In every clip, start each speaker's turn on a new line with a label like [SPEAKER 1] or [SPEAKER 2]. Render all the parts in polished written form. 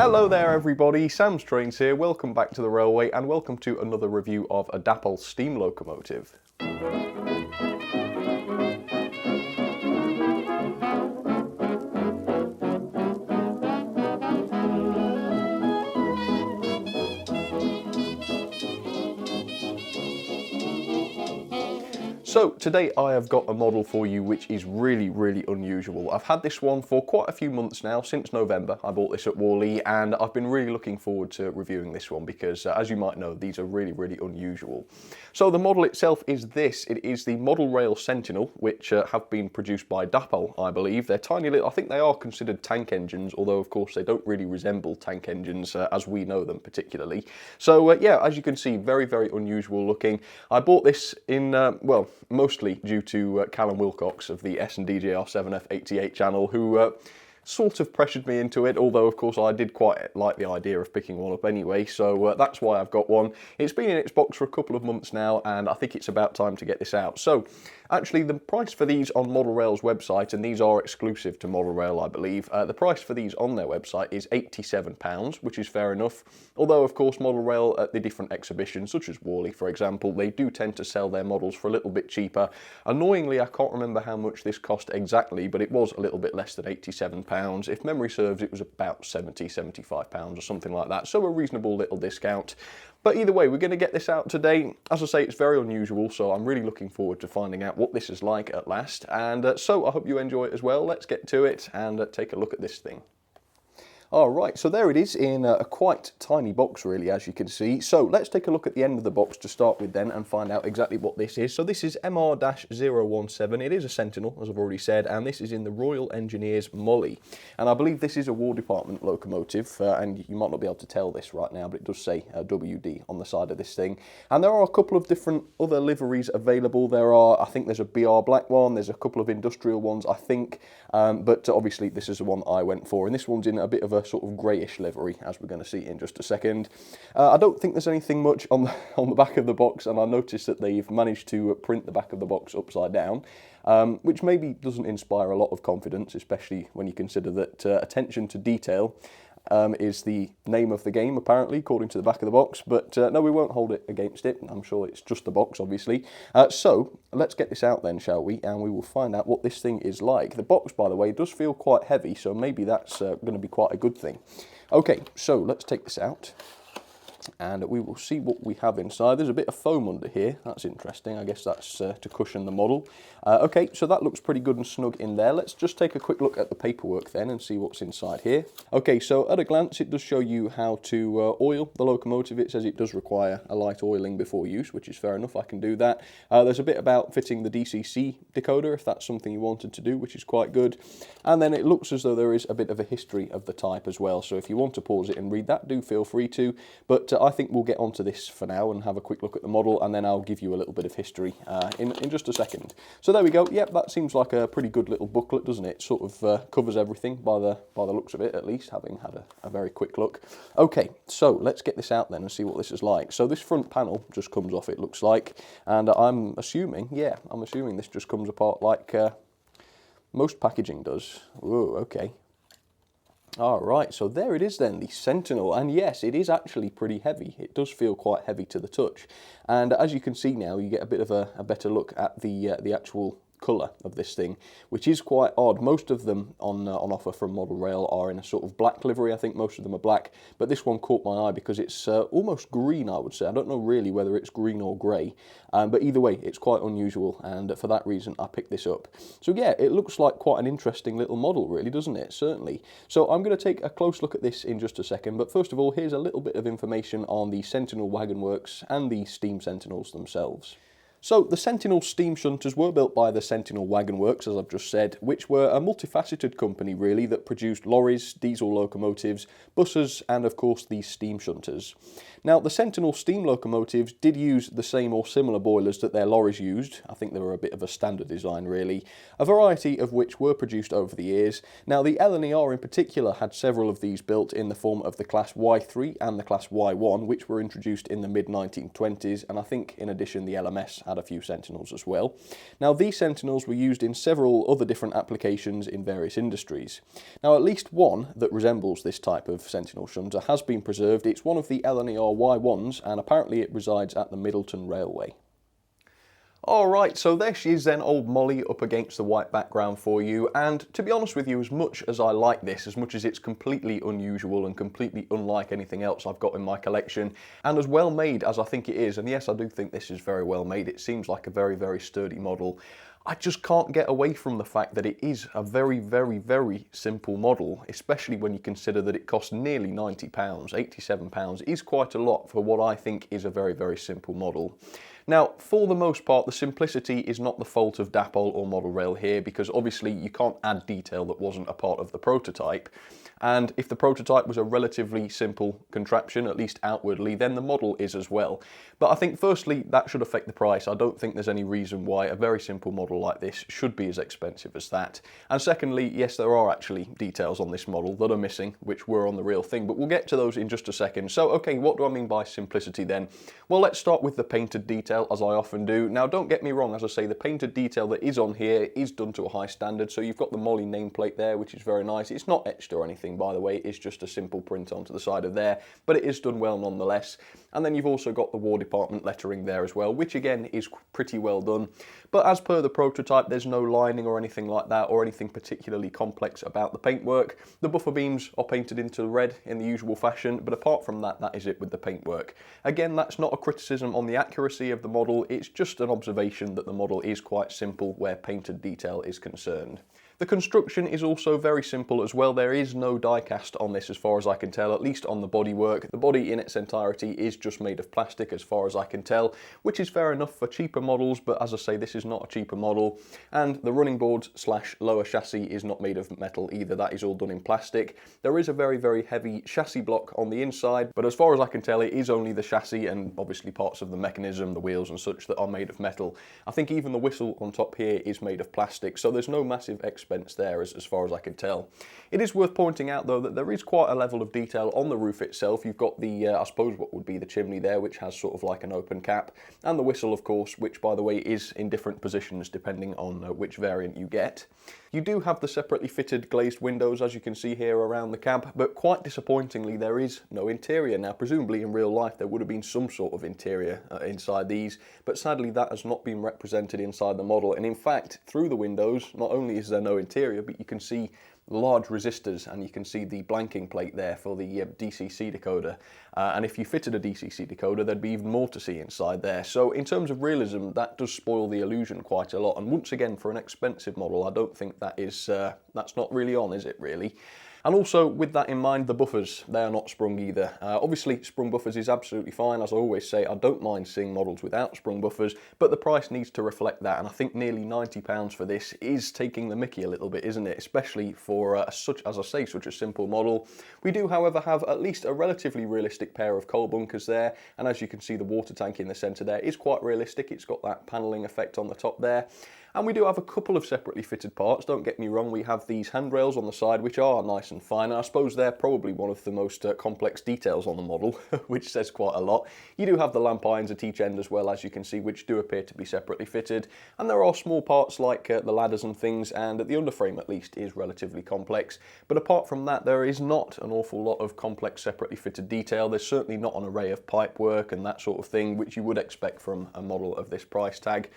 [SPEAKER 1] Hello there everybody, Sam's Trains here, welcome back to the railway and welcome to another review of a Dapol steam locomotive. So today I have got a model for you which is really unusual. I've had this one for quite a few months now, since November. I bought this at Worley and I've been really looking forward to reviewing this one because as you might know, these are really unusual. So the model itself is this. It is the Model Rail Sentinel, which have been produced by Dapol, I believe. They're tiny little, I think they are considered tank engines, although of course they don't really resemble tank engines as we know them particularly. So yeah, as you can see, very unusual looking. I bought this in, well, mostly due to Callum Wilcox of the S&DJR7F88 channel, who sort of pressured me into it, although of course I did quite like the idea of picking one up anyway, so that's why I've got one. It's been in its box for a couple of months now and I think it's about time to get this out. So actually the price for these on Model Rail's website, and these are exclusive to Model Rail I believe, the price for these on their website is £87, which is fair enough, although of course Model Rail at the different exhibitions such as Worley for example, they do tend to sell their models for a little bit cheaper. Annoyingly I can't remember how much this cost exactly, but it was a little bit less than £87. If memory serves, it was about £75 or something like that, so a reasonable little discount. But either way, we're going to get this out today. As I say, it's very unusual, so I'm really looking forward to finding out what this is like at last. And so I hope you enjoy it as well. Let's get to it and take a look at this thing. Alright, so there it is in a quite tiny box really, as you can see. So let's take a look at the end of the box to start with then and find out exactly what this is. So this is MR-017, it is a Sentinel as I've already said, and this is in the Royal Engineers Molly. And I believe this is a War Department locomotive, and you might not be able to tell this right now, but it does say WD on the side of this thing. And there are a couple of different other liveries available. There are, I think there's a BR black one, there's a couple of industrial ones I think, but obviously this is the one I went for, and this one's in a bit of a sort of greyish livery, as we're going to see in just a second. I don't think there's anything much on the back of the box, and I noticed that they've managed to print the back of the box upside down, which maybe doesn't inspire a lot of confidence, especially when you consider that attention to detail is the name of the game, apparently, according to the back of the box. But no, we won't hold it against it. I'm sure it's just the box, obviously. So let's get this out then, shall we? And we will find out what this thing is like. The box, by the way, does feel quite heavy, so maybe that's going to be quite a good thing. Okay, so let's take this out and we will see what we have inside. There's a bit of foam under here, that's interesting. I guess that's to cushion the model. Okay, so that looks pretty good and snug in there. Let's just take a quick look at the paperwork then and see what's inside here. Okay, so at a glance it does show you how to oil the locomotive. It says it does require a light oiling before use, which is fair enough, I can do that. There's a bit about fitting the DCC decoder if that's something you wanted to do, which is quite good. And then it looks as though there is a bit of a history of the type as well, so if you want to pause it and read that, do feel free to. But I think we'll get onto this for now and have a quick look at the model, and then I'll give you a little bit of history in just a second. So there we go. Yep, that seems like a pretty good little booklet, doesn't it? Sort of covers everything by the looks of it, at least, having had a very quick look. Okay, so let's get this out then and see what this is like. So this front panel just comes off, it looks like, and I'm assuming this just comes apart like most packaging does. Whoa, okay. Alright, so there it is then, the Sentinel, and yes, it is actually pretty heavy. It does feel quite heavy to the touch, and as you can see now, you get a bit of a better look at the actual colour of this thing, which is quite odd. Most of them on offer from Model Rail are in a sort of black livery. I think most of them are black, but this one caught my eye because it's almost green, I would say. I don't know really whether it's green or grey, but either way, it's quite unusual, and for that reason, I picked this up. So yeah, it looks like quite an interesting little model, really, doesn't it? Certainly. So I'm going to take a close look at this in just a second, but first of all, here's a little bit of information on the Sentinel Wagon Works and the steam Sentinels themselves. So the Sentinel steam shunters were built by the Sentinel Wagon Works, as I've just said, which were a multifaceted company really that produced lorries, diesel locomotives, buses, and of course these steam shunters. Now the Sentinel steam locomotives did use the same or similar boilers that their lorries used. I think they were a bit of a standard design really, a variety of which were produced over the years. Now the LNER in particular had several of these built in the form of the Class Y3 and the Class Y1, which were introduced in the mid-1920s, and I think in addition the LMS had a few Sentinels as well. Now these Sentinels were used in several other different applications in various industries. Now at least one that resembles this type of Sentinel shunter has been preserved. It's one of the LNER Y1s, and apparently it resides at the Middleton Railway. Alright, so there she is then, old Molly up against the white background for you, and to be honest with you, as much as I like this, as much as it's completely unusual and completely unlike anything else I've got in my collection, and as well made as I think it is, and yes, I do think this is very well made, it seems like a very, very sturdy model, I just can't get away from the fact that it is a very, very, very simple model, especially when you consider that it costs nearly £90, £87 is quite a lot for what I think is a very, very simple model. Now, for the most part, the simplicity is not the fault of Dapol or Model Rail here, because obviously you can't add detail that wasn't a part of the prototype. And if the prototype was a relatively simple contraption, at least outwardly, then the model is as well. But I think firstly, that should affect the price. I don't think there's any reason why a very simple model like this should be as expensive as that. And secondly, yes, there are actually details on this model that are missing, which were on the real thing, but we'll get to those in just a second. So, okay, what do I mean by simplicity then? Well, let's start with the painted detail, as I often do. Now, don't get me wrong, as I say, the painted detail that is on here is done to a high standard, so you've got the Molly nameplate there, which is very nice. It's not etched or anything, by the way, it's just a simple print onto the side of there, but it is done well nonetheless. And then you've also got the War Department lettering there as well, which again is pretty well done. But as per the prototype, there's no lining or anything like that, or anything particularly complex about the paintwork. The buffer beams are painted into red in the usual fashion, but apart from that, that is it with the paintwork. Again, that's not a criticism on the accuracy of the model, it's just an observation that the model is quite simple where painted detail is concerned. The construction is also very simple as well. There is no die cast on this as far as I can tell, at least on the bodywork. The body in its entirety is just made of plastic as far as I can tell, which is fair enough for cheaper models, but as I say, this is not a cheaper model. And the running board slash lower chassis is not made of metal either, that is all done in plastic. There is a very, very heavy chassis block on the inside, but as far as I can tell, it is only the chassis and obviously parts of the mechanism, the wheels and such that are made of metal. I think even the whistle on top here is made of plastic, so there's no massive expense there as far as I can tell. It is worth pointing out though that there is quite a level of detail on the roof itself. You've got the, I suppose what would be the chimney there, which has sort of like an open cap, and the whistle of course, which by the way is in different positions depending on which variant you get. You do have the separately fitted glazed windows as you can see here around the cab, but quite disappointingly there is no interior. Now presumably in real life there would have been some sort of interior inside these, but sadly that has not been represented inside the model, and in fact through the windows not only is there no interior, but you can see large resistors and you can see the blanking plate there for the DCC decoder, and if you fitted a DCC decoder there'd be even more to see inside there. So in terms of realism, that does spoil the illusion quite a lot, and once again for an expensive model I don't think that is that's not really on, is it really? And also, with that in mind, the buffers, they are not sprung either. Obviously, sprung buffers is absolutely fine. As I always say, I don't mind seeing models without sprung buffers, but the price needs to reflect that, and I think nearly £90 for this is taking the mickey a little bit, isn't it? Especially for, such as I say, such a simple model. We do, however, have at least a relatively realistic pair of coal bunkers there, and as you can see, the water tank in the centre there is quite realistic. It's got that panelling effect on the top there. And we do have a couple of separately fitted parts, don't get me wrong. We have these handrails on the side which are nice and fine, and I suppose they're probably one of the most complex details on the model, which says quite a lot. You do have the lamp irons at each end as well, as you can see, which do appear to be separately fitted, and there are small parts like the ladders and things, and the underframe at least is relatively complex. But apart from that, there is not an awful lot of complex separately fitted detail. There's certainly not an array of pipe work and that sort of thing, which you would expect from a model of this price tag.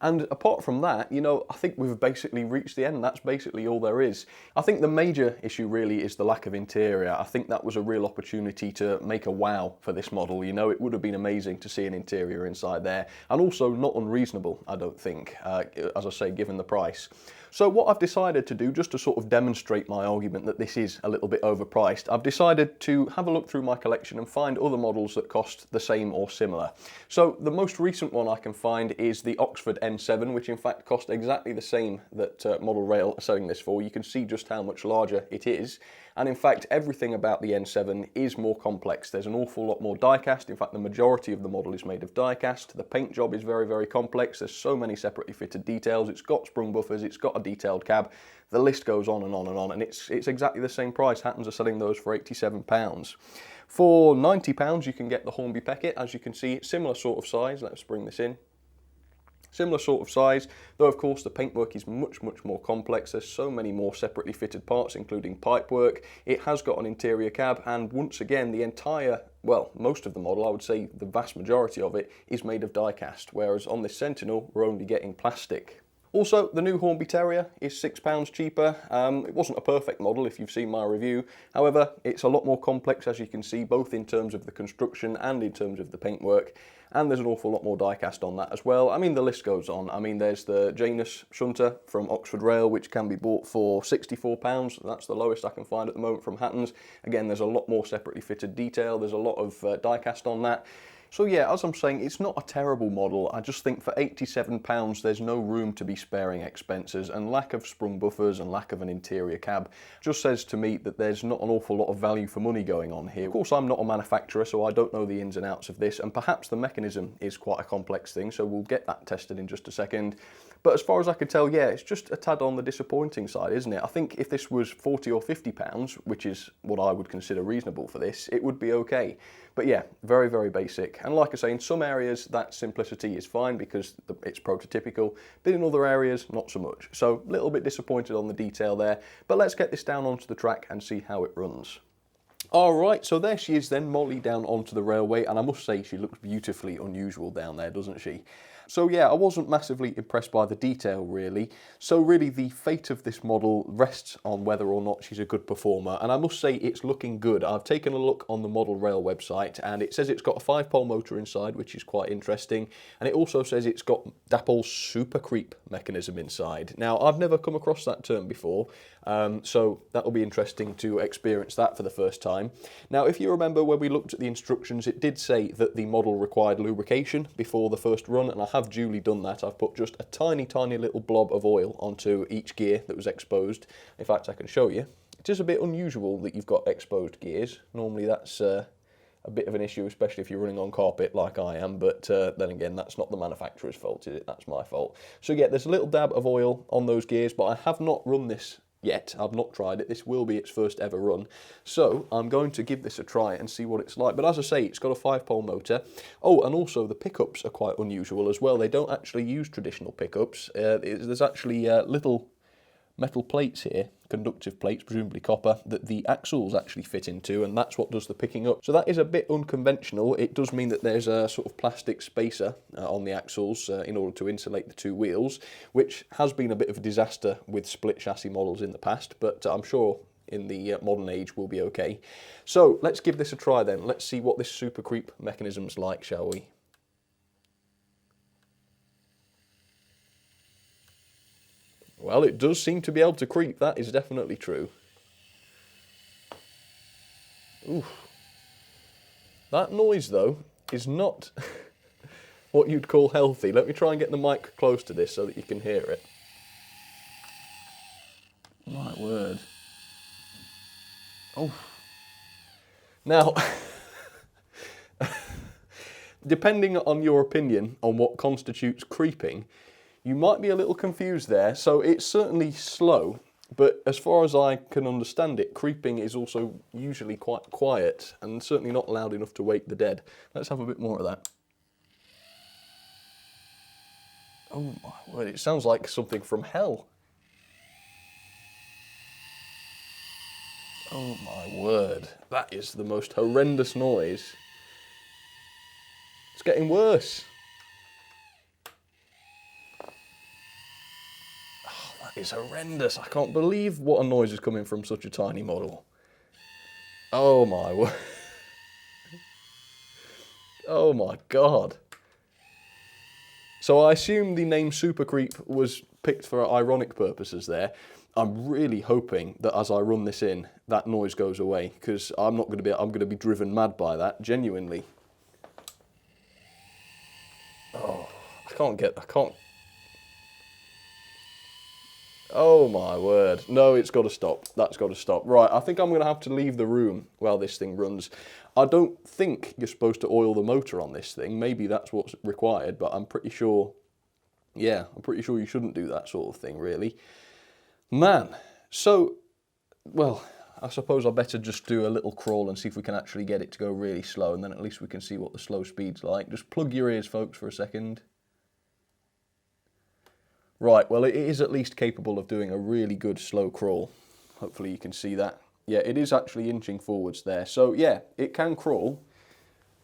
[SPEAKER 1] And apart from that, you know, I think we've basically reached the end. That's basically all there is. I think the major issue really is the lack of interior. I think that was a real opportunity to make a wow for this model. You know, it would have been amazing to see an interior inside there, and also not unreasonable, I don't think, as I say, given the price. So what I've decided to do, just to sort of demonstrate my argument that this is a little bit overpriced, I've decided to have a look through my collection and find other models that cost the same or similar. So the most recent one I can find is the Oxford N7, which in fact cost exactly the same that Model Rail are selling this for. You can see just how much larger it is. And in fact, everything about the N7 is more complex. There's an awful lot more die-cast. In fact, the majority of the model is made of die-cast. The paint job is very, very complex. There's so many separately fitted details. It's got sprung buffers. It's got a detailed cab. The list goes on and on and on. And it's exactly the same price. Hattons are selling those for £87. For £90, you can get the Hornby Peckett. As you can see, it's similar sort of size. Let's bring this in. Similar sort of size, though of course the paintwork is much more complex. There's so many more separately fitted parts, including pipework. It has got an interior cab, and once again the entire, well, most of the model, I would say the vast majority of it, is made of die cast, whereas on this Sentinel we're only getting plastic. Also, the new Hornby Terrier is £6 cheaper. It wasn't a perfect model if you've seen my review. However, it's a lot more complex, as you can see, both in terms of the construction and in terms of the paintwork. And there's an awful lot more die-cast on that as well. I mean, the list goes on. I mean, there's the Janus Shunter from Oxford Rail, which can be bought for £64. That's the lowest I can find at the moment from Hatton's. Again, there's a lot more separately fitted detail. There's a lot of die-cast on that. So yeah, as I'm saying, it's not a terrible model. I just think for £87 there's no room to be sparing expenses, and lack of sprung buffers and lack of an interior cab just says to me that there's not an awful lot of value for money going on here. Of course, I'm not a manufacturer, so I don't know the ins and outs of this, and perhaps the mechanism is quite a complex thing, so we'll get that tested in just a second. But as far as I can tell, yeah, it's just a tad on the disappointing side, isn't it? I think if this was £40 or £50, which is what I would consider reasonable for this, it would be okay. But yeah, very basic. And like I say, in some areas that simplicity is fine because it's prototypical, but in other areas, not so much. So a little bit disappointed on the detail there, but let's get this down onto the track and see how it runs. Alright, so there she is then, Molly down onto the railway, and I must say she looks beautifully unusual down there, doesn't she? So yeah, I wasn't massively impressed by the detail really. So really the fate of this model rests on whether or not she's a good performer, and I must say it's looking good. I've taken a look on the Model Rail website and it says it's got a 5-pole motor inside, which is quite interesting, and it also says it's got Dapol's Super Creep mechanism inside. Now I've never come across that term before, so that'll be interesting to experience that for the first time. Now if you remember when we looked at the instructions, it did say that the model required lubrication before the first run, and I have duly done that. I've put just a tiny little blob of oil onto each gear that was exposed. In fact, I can show you. It is a bit unusual that you've got exposed gears. Normally that's a bit of an issue, especially if you're running on carpet like I am, but then again, that's not the manufacturer's fault, is it? That's my fault. So yeah, there's a little dab of oil on those gears, but I have not run this yet. I've not tried it. This will be its first ever run. So I'm going to give this a try and see what it's like. But as I say, it's got a 5-pole motor. Oh, and also the pickups are quite unusual as well. They don't actually use traditional pickups. There's actually little metal plates here, conductive plates, presumably copper, that the axles actually fit into, and that's what does the picking up. So that is a bit unconventional. It does mean that there's a sort of plastic spacer on the axles in order to insulate the two wheels, which has been a bit of a disaster with split chassis models in the past, but I'm sure in the modern age will be okay. So let's give this a try then. Let's see what this Super Creep mechanism's like, shall we? Well, it does seem to be able to creep, that is definitely true. Oof. That noise, though, is not what you'd call healthy. Let me try and get the mic close to this so that you can hear it. My word. Oh. Now, depending on your opinion on what constitutes creeping, you might be a little confused there. So it's certainly slow, but as far as I can understand it, creeping is also usually quite quiet and certainly not loud enough to wake the dead. Let's have a bit more of that. Oh my word, it sounds like something from hell. Oh my word, that is the most horrendous noise. It's getting worse. It's horrendous. I can't believe what a noise is coming from such a tiny model. Oh my word. Oh my god. So I assume the name Super Creep was picked for ironic purposes there. I'm really hoping that as I run this in, that noise goes away, because I'm going to be driven mad by that, genuinely. Oh, I can't. Oh my word. No, it's got to stop. That's got to stop. Right, I think I'm going to have to leave the room while this thing runs. I don't think you're supposed to oil the motor on this thing. Maybe that's what's required, but I'm pretty sure, yeah, I'm pretty sure you shouldn't do that sort of thing, really. Man, so, well, I suppose I better just do a little crawl and see if we can actually get it to go really slow, and then at least we can see what the slow speed's like. Just plug your ears, folks, for a second. Right, well it is at least capable of doing a really good slow crawl. Hopefully you can see that. Yeah, it is actually inching forwards there. So yeah, it can crawl,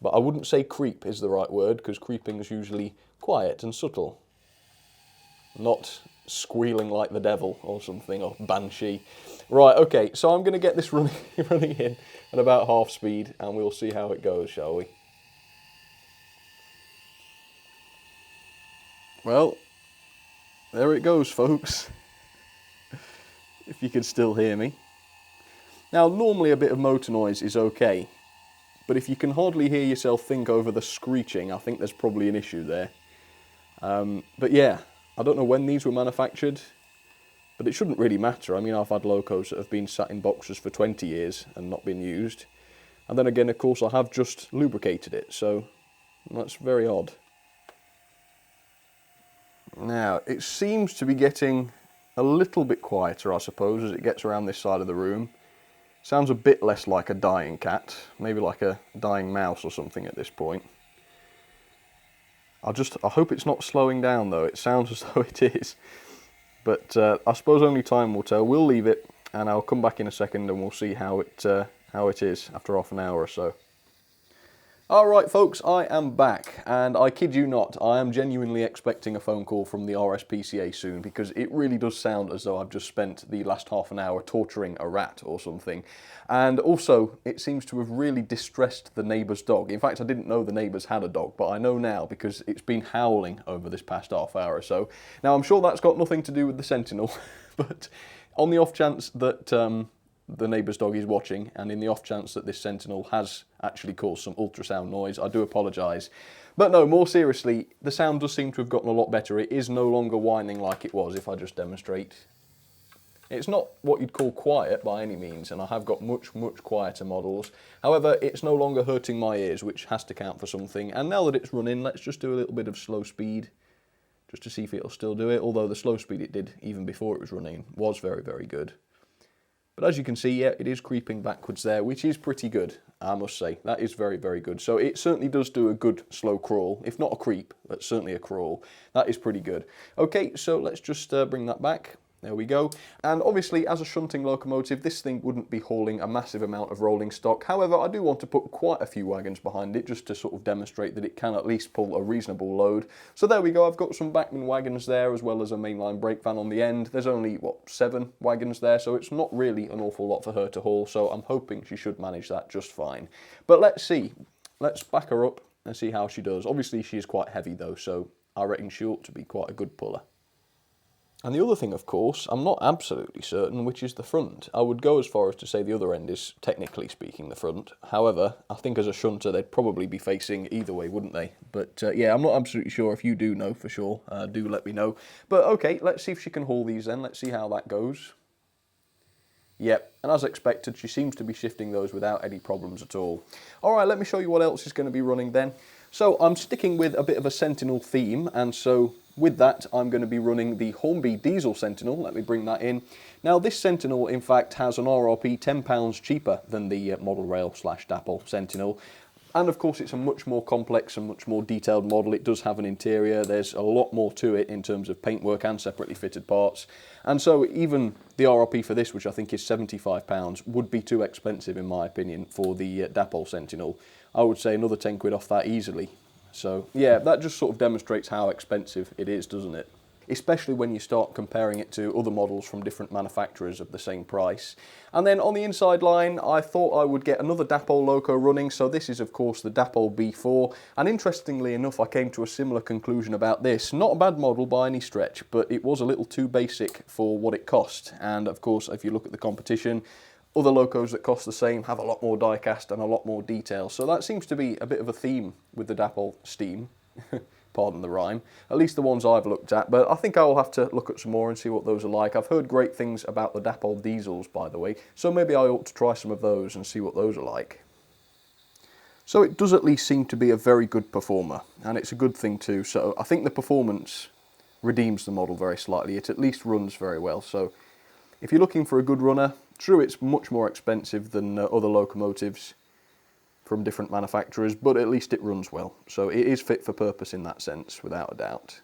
[SPEAKER 1] but I wouldn't say creep is the right word, because creeping is usually quiet and subtle. Not squealing like the devil or something, or banshee. Right, okay, so I'm going to get this running in at about half speed, and we'll see how it goes, shall we? Well, there it goes, folks. If you can still hear me. Now, normally a bit of motor noise is okay, but if you can hardly hear yourself think over the screeching, I think there's probably an issue there. But yeah, I don't know when these were manufactured, but it shouldn't really matter. I mean, I've had locos that have been sat in boxes for 20 years and not been used. And then again, of course, I have just lubricated it, so that's very odd. Now, it seems to be getting a little bit quieter, I suppose, as it gets around this side of the room. Sounds a bit less like a dying cat, maybe like a dying mouse or something at this point. I hope it's not slowing down though, it sounds as though it is. But I suppose only time will tell. We'll leave it, and I'll come back in a second and we'll see how it is after half an hour or so. Alright folks, I am back, and I kid you not, I am genuinely expecting a phone call from the RSPCA soon, because it really does sound as though I've just spent the last half an hour torturing a rat or something. And also, it seems to have really distressed the neighbour's dog. In fact, I didn't know the neighbours had a dog, but I know now because it's been howling over this past half hour or so. Now, I'm sure that's got nothing to do with the Sentinel, but on the off chance that the neighbour's dog is watching, and in the off chance that this Sentinel has actually caused some ultrasound noise, I do apologise. But no, more seriously, the sound does seem to have gotten a lot better. It is no longer whining like it was, if I just demonstrate. It's not what you'd call quiet by any means, and I have got much, much quieter models. However, it's no longer hurting my ears, which has to count for something. And now that it's running, let's just do a little bit of slow speed, just to see if it'll still do it, although the slow speed it did even before it was running was very, very good. But as you can see, yeah, it is creeping backwards there, which is pretty good, I must say. That is very, very good. So it certainly does do a good slow crawl, if not a creep, but certainly a crawl. That is pretty good. Okay, so let's just bring that back. There we go. And obviously, as a shunting locomotive, this thing wouldn't be hauling a massive amount of rolling stock. However, I do want to put quite a few wagons behind it, just to sort of demonstrate that it can at least pull a reasonable load. So there we go, I've got some Bachmann wagons there, as well as a mainline brake van on the end. There's only, what, 7 wagons there, so it's not really an awful lot for her to haul, so I'm hoping she should manage that just fine. But let's see. Let's back her up and see how she does. Obviously, she is quite heavy though, so I reckon she ought to be quite a good puller. And the other thing, of course, I'm not absolutely certain which is the front. I would go as far as to say the other end is, technically speaking, the front. However, I think as a shunter they'd probably be facing either way, wouldn't they? But yeah, I'm not absolutely sure. If you do know for sure, do let me know. But okay, let's see if she can haul these then. Let's see how that goes. Yep, and as expected, she seems to be shifting those without any problems at all. Alright, let me show you what else is going to be running then. So I'm sticking with a bit of a Sentinel theme, and so with that I'm going to be running the Hornby Diesel Sentinel. Let me bring that in. Now this Sentinel in fact has an RRP £10 cheaper than the Model Rail / Dapol Sentinel. And of course it's a much more complex and much more detailed model. It does have an interior, there's a lot more to it in terms of paintwork and separately fitted parts. And so even the RRP for this, which I think is £75, would be too expensive in my opinion for the Dapol Sentinel. I would say another 10 quid off that easily. So yeah, that just sort of demonstrates how expensive it is, doesn't it? Especially when you start comparing it to other models from different manufacturers of the same price. And then on the inside line, I thought I would get another Dapol loco running, so this is of course the Dapol B4, and interestingly enough I came to a similar conclusion about this. Not a bad model by any stretch, but it was a little too basic for what it cost, and of course if you look at the competition, other locos that cost the same have a lot more die-cast and a lot more detail, so that seems to be a bit of a theme with the Dapol Steam. Pardon the rhyme, at least the ones I've looked at, but I think I will have to look at some more and see what those are like. I've heard great things about the Dapol diesels, by the way, so maybe I ought to try some of those and see what those are like. So it does at least seem to be a very good performer, and it's a good thing too, so I think the performance redeems the model very slightly. It at least runs very well, so if you're looking for a good runner, true it's much more expensive than other locomotives from different manufacturers, but at least it runs well. So it is fit for purpose in that sense, without a doubt.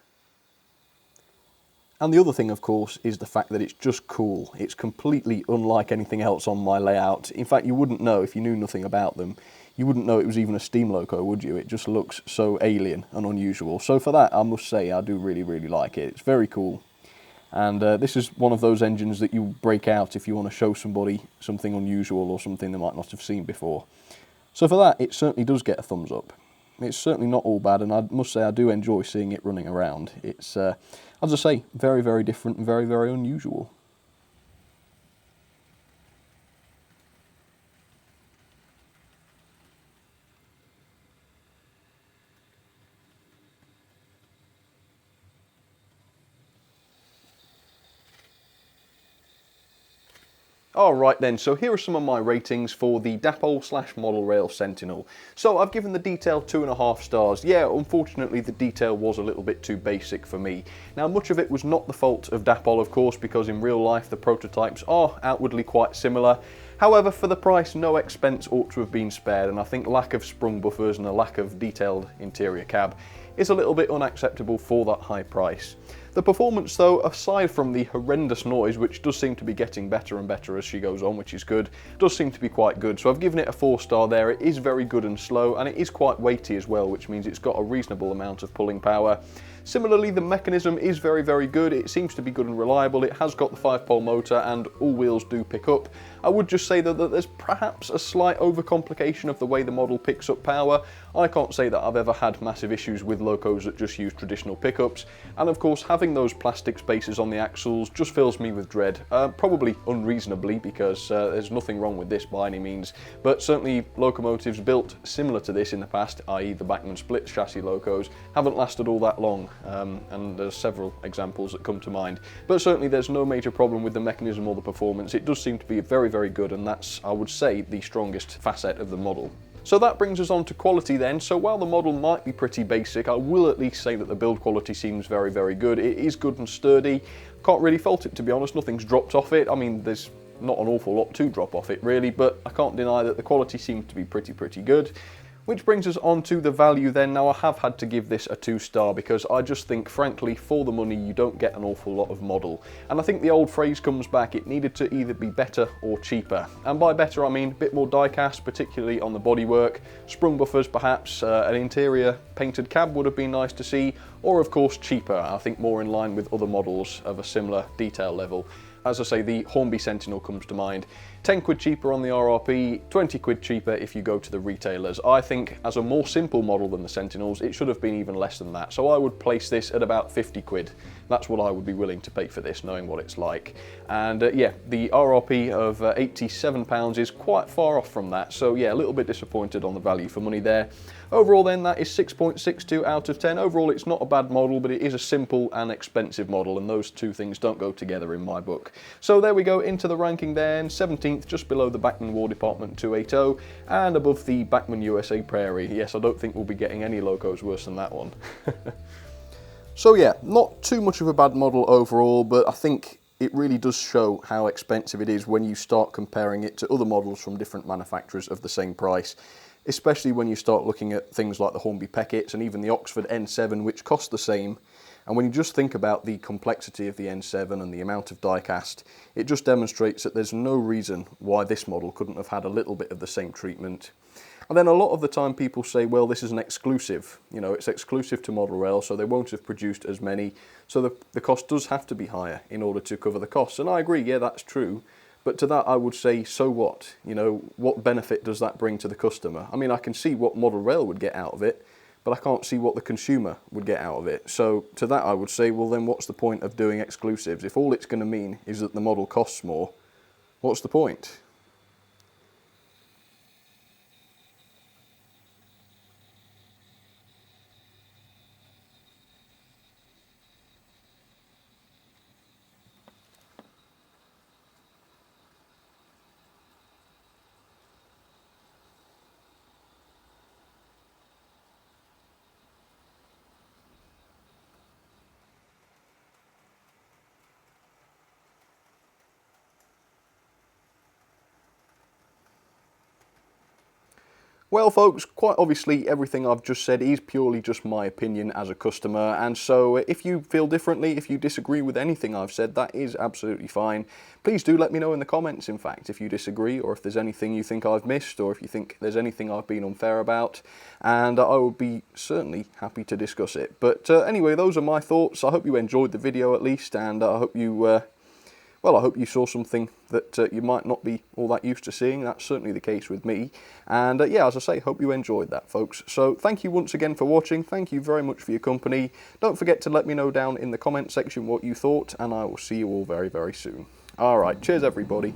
[SPEAKER 1] And the other thing, of course, is the fact that it's just cool. It's completely unlike anything else on my layout. In fact, you wouldn't know, if you knew nothing about them, you wouldn't know it was even a steam loco, would you? It just looks so alien and unusual. So for that, I must say, I do really, really like it. It's very cool. And this is one of those engines that you break out if you want to show somebody something unusual or something they might not have seen before. So for that, it certainly does get a thumbs up. It's certainly not all bad, and I must say I do enjoy seeing it running around. It's, as I say, very, very different and very, very unusual. Alright then, so here are some of my ratings for the Dapol / Model Rail Sentinel. So I've given the detail 2.5 stars. Yeah, unfortunately the detail was a little bit too basic for me. Now much of it was not the fault of Dapol, of course, because in real life the prototypes are outwardly quite similar. However, for the price, no expense ought to have been spared, and I think lack of sprung buffers and a lack of detailed interior cab is a little bit unacceptable for that high price. The performance though, aside from the horrendous noise, which does seem to be getting better and better as she goes on, which is good, does seem to be quite good. So I've given it a 4-star there. It is very good and slow, and it is quite weighty as well, which means it's got a reasonable amount of pulling power. Similarly, the mechanism is very, very good. It seems to be good and reliable. It has got the 5-pole motor and all wheels do pick up. I would just say that there's perhaps a slight overcomplication of the way the model picks up power. I can't say that I've ever had massive issues with locos that just use traditional pickups. And of course, having those plastic spaces on the axles just fills me with dread. Probably unreasonably, because there's nothing wrong with this by any means. But certainly locomotives built similar to this in the past, i.e. the Bachmann split chassis locos, haven't lasted all that long. And there's several examples that come to mind. But certainly there's no major problem with the mechanism or the performance. It does seem to be very, very good, and that's, I would say, the strongest facet of the model. So that brings us on to quality then. So while the model might be pretty basic, I will at least say that the build quality seems very, very good. It is good and sturdy. Can't really fault it, to be honest. Nothing's dropped off it. I mean, there's not an awful lot to drop off it really, but I can't deny that the quality seems to be pretty good. Which brings us on to the value then. Now I have had to give this a 2-star because I just think, frankly, for the money you don't get an awful lot of model. And I think the old phrase comes back, it needed to either be better or cheaper. And by better I mean a bit more die-cast, particularly on the bodywork, sprung buffers perhaps, an interior painted cab would have been nice to see, or of course cheaper, I think more in line with other models of a similar detail level. As I say, the Hornby Sentinel comes to mind. 10 quid cheaper on the RRP, 20 quid cheaper if you go to the retailers. I think as a more simple model than the Sentinels, it should have been even less than that. So I would place this at about 50 quid. That's what I would be willing to pay for this, knowing what it's like. And yeah, the RRP of £87 is quite far off from that. So yeah, a little bit disappointed on the value for money there. Overall then, that is 6.62 out of 10. Overall, it's not a bad model, but it is a simple and expensive model, and those two things don't go together in my book. So there we go, into the ranking then. 17th, just below the Bachmann War Department 280, and above the Bachmann USA Prairie. Yes, I don't think we'll be getting any locos worse than that one. So yeah, not too much of a bad model overall, but I think it really does show how expensive it is when you start comparing it to other models from different manufacturers of the same price. Especially when you start looking at things like the Hornby Peckets and even the Oxford N7, which cost the same. And when you just think about the complexity of the N7 and the amount of die-cast, it just demonstrates that there's no reason why this model couldn't have had a little bit of the same treatment. And then a lot of the time people say, well, this is an exclusive. You know, it's exclusive to Model Rail, so they won't have produced as many. So the cost does have to be higher in order to cover the costs. And I agree, yeah, that's true. But to that I would say, so what? You know, what benefit does that bring to the customer? I mean, I can see what Model Rail would get out of it, but I can't see what the consumer would get out of it. So to that I would say, well then what's the point of doing exclusives? If all it's going to mean is that the model costs more, what's the point? Well folks, quite obviously everything I've just said is purely just my opinion as a customer, and so if you feel differently, if you disagree with anything I've said, that is absolutely fine. Please do let me know in the comments, in fact, if you disagree, or if there's anything you think I've missed, or if you think there's anything I've been unfair about, and I would be certainly happy to discuss it. But anyway, those are my thoughts. I hope you enjoyed the video at least, and I hope you well, I hope you saw something that you might not be all that used to seeing. That's certainly the case with me. And yeah, as I say, hope you enjoyed that, folks. So thank you once again for watching. Thank you very much for your company. Don't forget to let me know down in the comment section what you thought, and I will see you all very, very soon. All right, cheers, everybody.